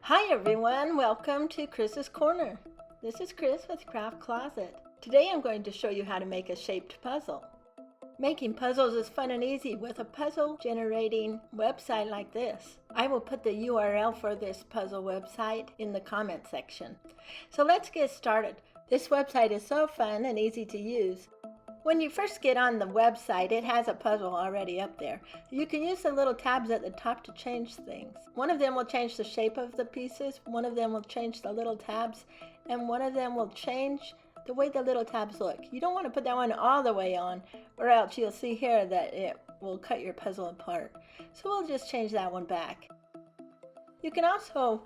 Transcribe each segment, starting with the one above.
Hi everyone, welcome to Kris's Corner. This is Kris with Craft Closet. Today I'm going to show you how to make a shaped puzzle. Making puzzles is fun and easy with a puzzle generating website like this. I will put the URL for this puzzle website in the comment section. So let's get started. This website is so fun and easy to use. When you first get on the website, it has a puzzle already up there. You can use the little tabs at the top to change things. One of them will change the shape of the pieces, one of them will change the little tabs, and one of them will change the way the little tabs look. You don't want to put that one all the way on, or else you'll see here that it will cut your puzzle apart. So we'll just change that one back. You can also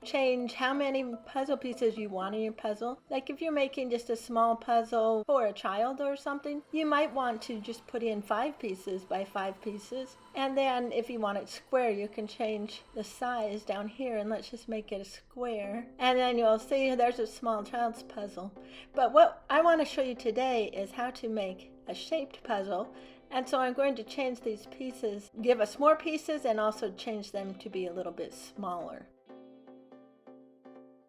change how many puzzle pieces you want in your puzzle. Like if you're making just a small puzzle for a child or something, you might want to just put in 5 pieces by 5 pieces. And then if you want it square, you can change the size down here, and let's just make it a square. And then you'll see there's a small child's puzzle. But what I want to show you today is how to make a shaped puzzle. And so I'm going to change these pieces, give us more pieces, and also change them to be a little bit smaller.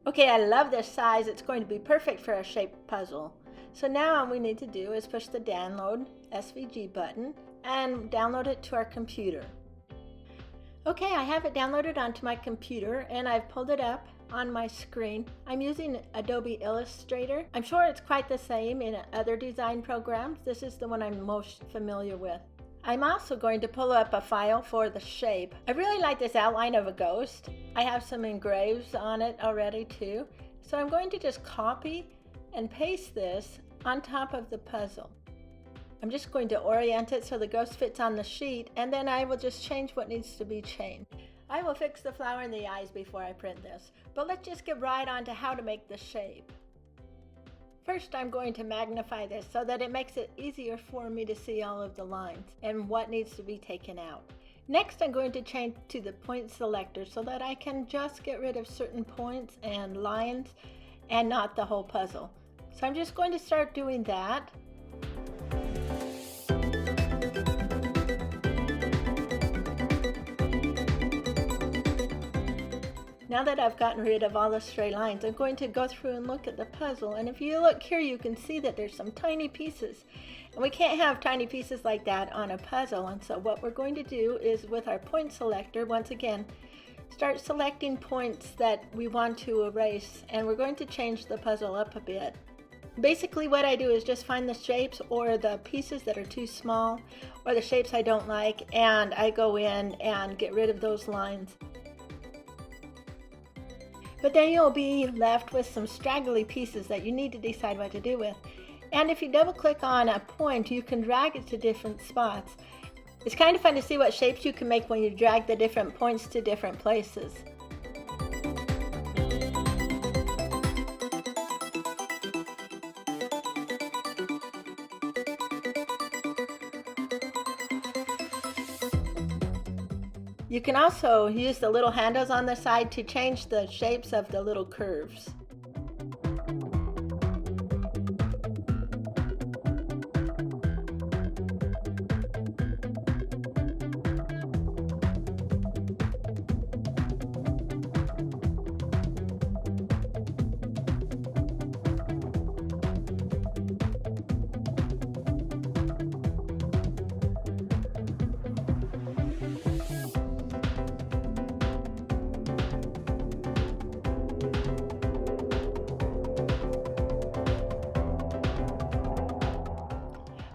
Okay, I love this size. It's going to be perfect for a shaped puzzle. So now all we need to do is push the download SVG button and download it to our computer. Okay, I have it downloaded onto my computer and I've pulled it up on my screen. I'm using Adobe Illustrator. I'm sure it's quite the same in other design programs. This is the one I'm most familiar with. I'm also going to pull up a file for the shape. I really like this outline of a ghost. I have some engraves on it already too. So I'm going to just copy and paste this on top of the puzzle. I'm just going to orient it so the ghost fits on the sheet, and then I will just change what needs to be changed. I will fix the flower and the eyes before I print this, but let's just get right on to how to make the shape. First, I'm going to magnify this so that it makes it easier for me to see all of the lines and what needs to be taken out. Next, I'm going to change to the point selector so that I can just get rid of certain points and lines and not the whole puzzle. So I'm just going to start doing that. Now that I've gotten rid of all the stray lines, I'm going to go through and look at the puzzle. And if you look here, you can see that there's some tiny pieces. And we can't have tiny pieces like that on a puzzle. And so what we're going to do is, with our point selector, once again, start selecting points that we want to erase. And we're going to change the puzzle up a bit. Basically what I do is just find the shapes or the pieces that are too small or the shapes I don't like, and I go in and get rid of those lines. But then you'll be left with some straggly pieces that you need to decide what to do with. And if you double click on a point, you can drag it to different spots. It's kind of fun to see what shapes you can make when you drag the different points to different places. You can also use the little handles on the side to change the shapes of the little curves.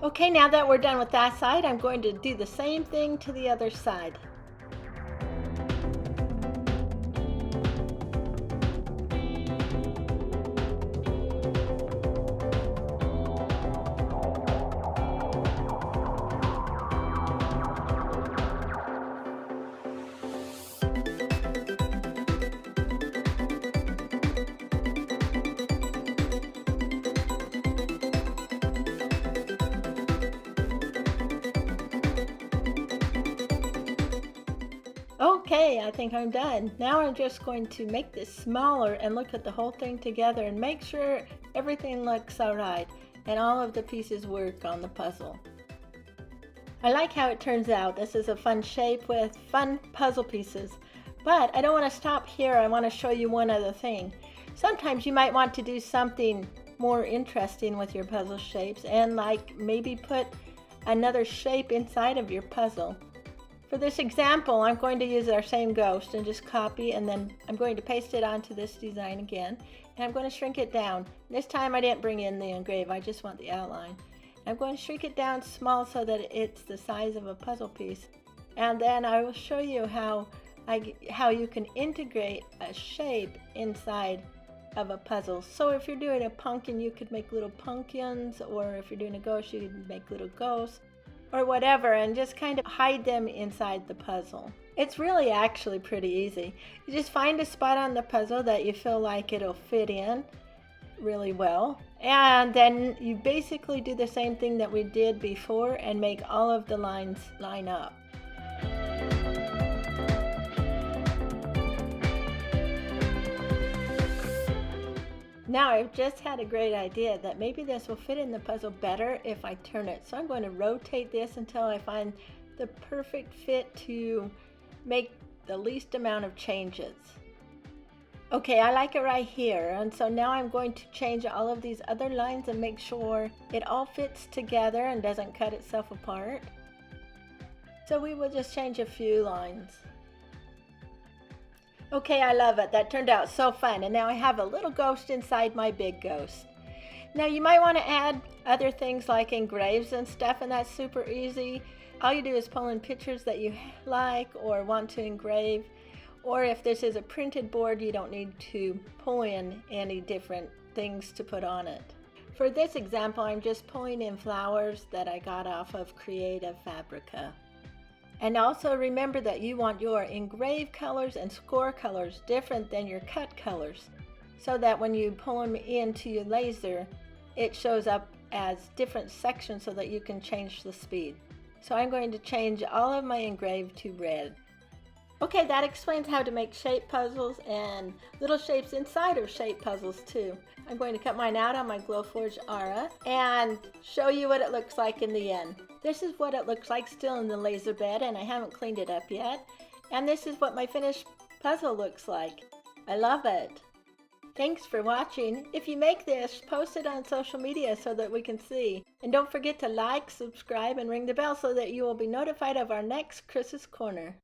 Okay, now that we're done with that side, I'm going to do the same thing to the other side. Okay, I think I'm done. Now I'm just going to make this smaller and look at the whole thing together and make sure everything looks alright and all of the pieces work on the puzzle. I like how it turns out. This is a fun shape with fun puzzle pieces. But I don't want to stop here. I want to show you one other thing. Sometimes you might want to do something more interesting with your puzzle shapes and like maybe put another shape inside of your puzzle. For this example, I'm going to use our same ghost and just copy, and then I'm going to paste it onto this design again, and I'm going to shrink it down. This time I didn't bring in the engrave, I just want the outline. I'm going to shrink it down small so that it's the size of a puzzle piece, and then I will show you how you can integrate a shape inside of a puzzle. So if you're doing a pumpkin, you could make little pumpkins, or if you're doing a ghost, you could make little ghosts, or whatever, and just kind of hide them inside the puzzle. It's really actually pretty easy. You just find a spot on the puzzle that you feel like it'll fit in really well, and then you basically do the same thing that we did before and make all of the lines line up. Now I've just had a great idea that maybe this will fit in the puzzle better if I turn it. So I'm going to rotate this until I find the perfect fit to make the least amount of changes. Okay, I like it right here, and so now I'm going to change all of these other lines and make sure it all fits together and doesn't cut itself apart. So we will just change a few lines. Okay, I love it. That turned out so fun. And now I have a little ghost inside my big ghost. Now you might want to add other things like engraves and stuff, and that's super easy. All you do is pull in pictures that you like or want to engrave. Or if this is a printed board, you don't need to pull in any different things to put on it. For this example, I'm just pulling in flowers that I got off of Creative Fabrica. And also remember that you want your engrave colors and score colors different than your cut colors, so that when you pull them into your laser, it shows up as different sections so that you can change the speed. So I'm going to change all of my engrave to red. Okay, that explains how to make shape puzzles and little shapes inside of shape puzzles too. I'm going to cut mine out on my Glowforge Aura and show you what it looks like in the end. This is what it looks like still in the laser bed, and I haven't cleaned it up yet. And this is what my finished puzzle looks like. I love it. Thanks for watching. If you make this, post it on social media so that we can see. And don't forget to like, subscribe, and ring the bell so that you will be notified of our next Kris's Corner.